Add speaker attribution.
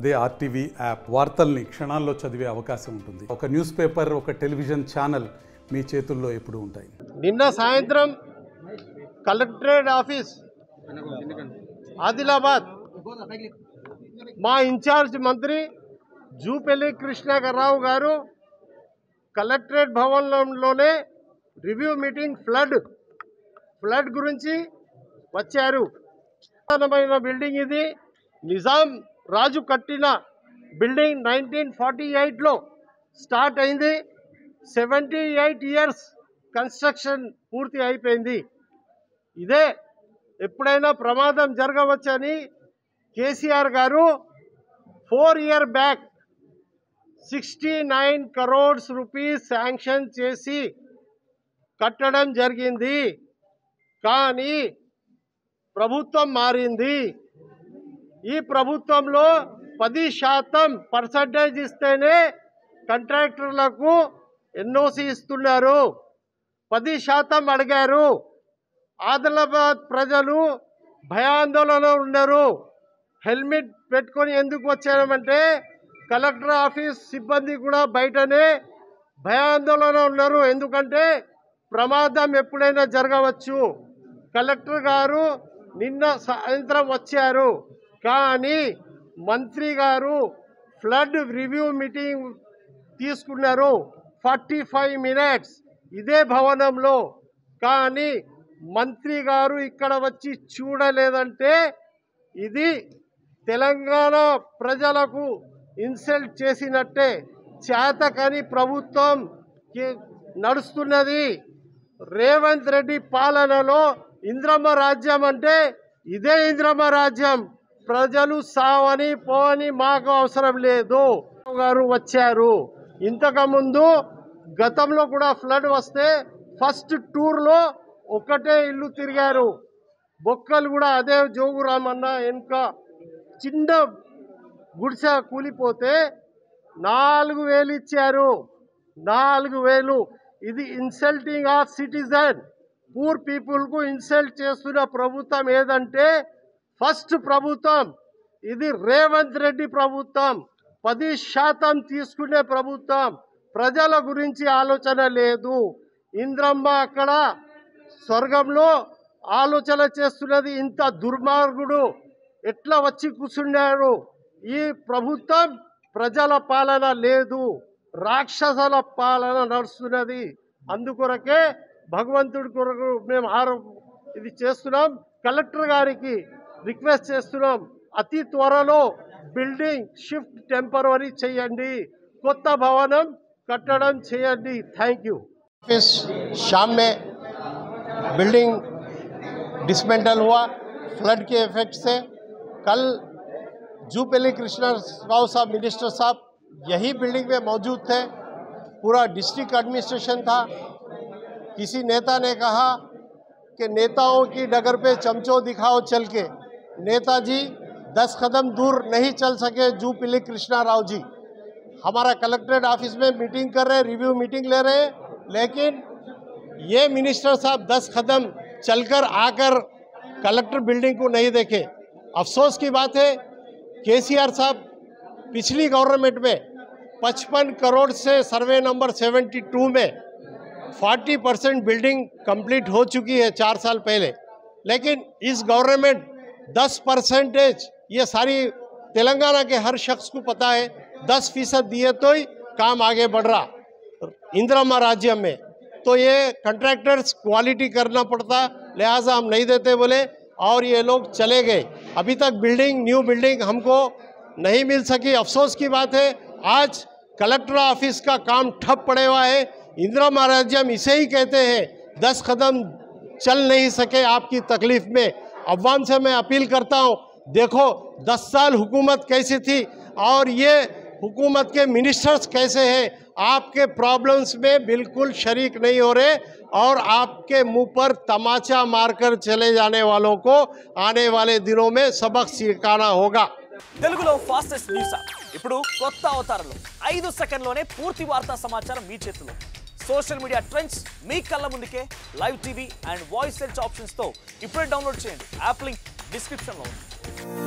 Speaker 1: అదే RTV app వార్తల్ని క్షణాల్లో చదివే అవకాశం ఉంటుంది. ఒక న్యూస్ పేపర్, ఒక టెలివిజన్ ఛానల్ మీ చేతుల్లో ఎప్పుడూ ఉంటాయి.
Speaker 2: నిన్న సాయంత్రం కలెక్టరేట్ ఆఫీస్ ఆదిలాబాద్ మా ఇన్ఛార్జ్ మంత్రి జూపల్లి కృష్ణారావు గారు కలెక్టరేట్ భవన్లోనే రివ్యూ మీటింగ్ ఫ్లడ్ గురించి వచ్చారు. ప్రధానమైన బిల్డింగ్ ఇది. నిజాం రాజు కట్టిన బిల్డింగ్ 1948లో స్టార్ట్ అయింది. 78 ఇయర్స్ కన్స్ట్రక్షన్ పూర్తి అయిపోయింది. ఇదే ఎప్పుడైనా ప్రమాదం జరగవచ్చని కేసీఆర్ గారు 4 years back 69 crores rupees sanction చేసి కట్టడం జరిగింది. కానీ ప్రభుత్వం మారింది. ఈ ప్రభుత్వంలో 10% ఇస్తేనే కాంట్రాక్టర్లకు ఎన్ఓసి ఇస్తున్నారు. 10% అడిగారు. ఆదిలాబాద్ ప్రజలు భయాందోళనలో ఉన్నారు. హెల్మెట్ పెట్టుకొని ఎందుకు వచ్చామంటే కలెక్టర్ ఆఫీస్ సిబ్బంది కూడా బయటనే భయాందోళన ఉన్నారు. ఎందుకంటే ప్రమాదం ఎప్పుడైనా జరగవచ్చు. కలెక్టర్ గారు నిన్న సాయంత్రం వచ్చారు. కానీ మంత్రి గారు ఫ్లడ్ రివ్యూ మీటింగ్ తీసుకున్నారు 45 minutes ఇదే భవనంలో. కానీ మంత్రి గారు ఇక్కడ వచ్చి చూడలేదంటే ఇది తెలంగాణ ప్రజలకు ఇన్సల్ట్ చేసినట్టే. చేతకాని ప్రభుత్వం నడుస్తున్నది. రేవంత్ రెడ్డి పాలనలో ఇంద్రమ్మ రాజ్యం అంటే ఇదే ఇంద్రమ్మ రాజ్యం. ప్రజలు సావని పోని మాకు అవసరం లేదు. గారు వచ్చారు. ఇంతకుముందు గతంలో కూడా ఫ్లడ్ వస్తే ఫస్ట్ టూర్లో ఒకటే ఇల్లు తిరిగారు. బొక్కలు కూడా అదే జోగురామన్న వెనుక చిన్న గుడిసె కూలిపోతే 4,000 ఇచ్చారు. 4,000 ఇది ఇన్సల్టింగ్ ఆఫ్ సిటిజన్. పూర్ పీపుల్కు ఇన్సల్ట్ చేస్తున్న ప్రభుత్వం ఏదంటే ఫస్ట్ ప్రభుత్వం ఇది రేవంత్ రెడ్డి ప్రభుత్వం. 10% తీసుకునే ప్రభుత్వం. ప్రజల గురించి ఆలోచన లేదు. ఇంద్రమ్మ అక్కడ స్వర్గంలో ఆలోచన చేస్తున్నది. ఇంత దుర్మార్గుడు ఎట్లా వచ్చి కూర్చున్నారు. ఈ ప్రభుత్వం ప్రజల పాలన లేదు, రాక్షసుల పాలన నడుస్తున్నది. అందుకొరకే భగవంతుడి కొరకు మేము ఇది చేస్తున్నాం. కలెక్టర్ గారికి రిక్వెస్ట్ చేస్తున్నాం, అతి త్వరలో బిల్డింగ్ షిఫ్ట్ టెంపరరీ చేయండి, కొత్త భవనం కట్టడం చేయండి. Thank you. शाम में बिल्डिंग डिसमेंटल हुआ फ्लड के इफेक्ट से. कल जूपल्ली कृष्णा साहब मिनिस्टर साहब यही बिल्डिंग में मौजूद थे. पूरा डिस्ट्रिक्ट एडमिनिस्ट्रेशन था. किसी नेता ने कहा कि नेताओं की डगर पे चमचो दिखाओ चल के. नेताजी 10 कदम दूर नहीं चल सके. जूपल्ली कृष्णा राव जी हमारा कलेक्ट्रेट ऑफिस में मीटिंग कर रहे, रिव्यू मीटिंग ले रहे हैं, लेकिन ये मिनिस्टर साहब 10 कदम चलकर आकर कलेक्टर बिल्डिंग को नहीं देखे. अफसोस की बात है केसीआर साहब पिछली गवर्नमेंट में 55 करोड़ से सर्वे नंबर 72 में 40% बिल्डिंग कंप्लीट हो चुकी है 4 साल पहले. लेकिन इस गवर्नमेंट 10%, ये सारी तेलंगाना के हर शख्स को पता है, 10% दिए तो ही काम आगे बढ़ रहा इंदिरा राज्य में. तो ये कंट्रैक्टर्स क्वालिटी करना पड़ता, लिहाजा हम नहीं देते बोले और ये लोग चले गए. अभी तक न्यू बिल्डिंग हमको नहीं मिल सकी. अफसोस की बात है आज कलेक्टर ऑफिस का काम ठप पड़े हुआ है. इंदिरा राज्य इसे ही कहते हैं. 10 कदम चल नहीं सके आपकी तकलीफ में. अवाम से मैं अपील करता हूँ, देखो 10 साल हुकूमत कैसी थी और ये हुकूमत के मिनिस्टर्स कैसे हैं. आपके प्रॉब्लम्स में बिल्कुल शरीक नहीं हो रहे और आपके मुंह पर तमाचा मारकर चले जाने वालों को आने वाले दिनों में सबक सिखाना होगा.
Speaker 3: తెలుగులో ఫాస్టెస్ట్ న్యూస్ యాప్ ఇప్పుడు కొత్త అవతారంలో 5 సెకండ్లోనే పూర్తి వార్తా సమాచారం మీ చేతిలో. సోషల్ మీడియా ట్రెండ్స్ మీ కళ్ళ ముందుకే live TV and voice search options తో ఇప్పుడే డౌన్లోడ్ చేయండి. యాప్ లింక్ డిస్క్రిప్షన్ లో ఉంది.